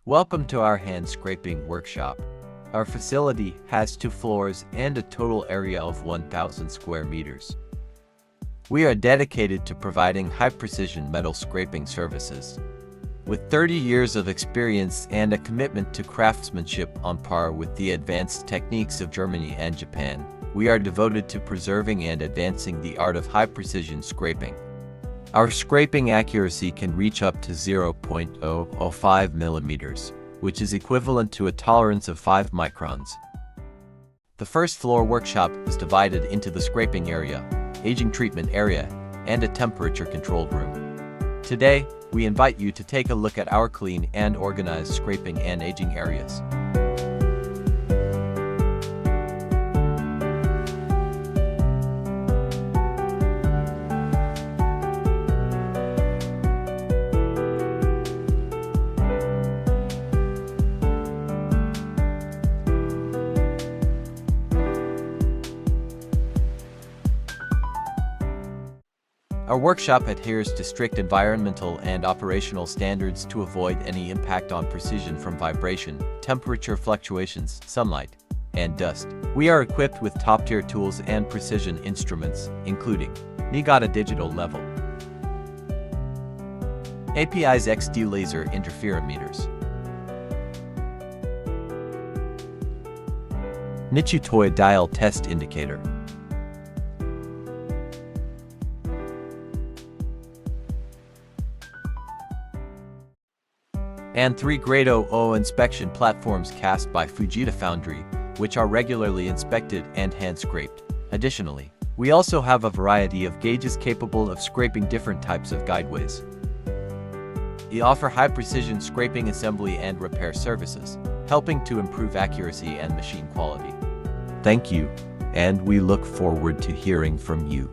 Welcome to our Handscraping Workshop. Our facility has 2 floors and a total area of 1,000 square meters. We are dedicated to providing high-precision metal scraping services. With 30 years of experience and a commitment to craftsmanship on par with the advanced techniques of Germany and Japan, we are devoted to preserving and advancing the art of high-precision scraping. Our scraping accuracy can reach up to 0.005 millimeters, which is equivalent to a tolerance of 5 microns. The first floor workshop is divided into the scraping area, aging treatment area, and a temperature-controlled room. Today, we invite you to take a look at our clean and organized scraping and aging areas. Our workshop adheres to strict environmental and operational standards to avoid any impact on precision from vibration, temperature fluctuations, sunlight, and dust. We are equipped with top-tier tools and precision instruments, including Niigata digital level, API's XD laser interferometers, Nichu toy dial test indicator, and 3 Grade 00 inspection platforms cast by Fujita Foundry, which are regularly inspected and hand-scraped. Additionally, we also have a variety of gauges capable of scraping different types of guideways. We offer high-precision scraping assembly and repair services, helping to improve accuracy and machine quality. Thank you, and we look forward to hearing from you.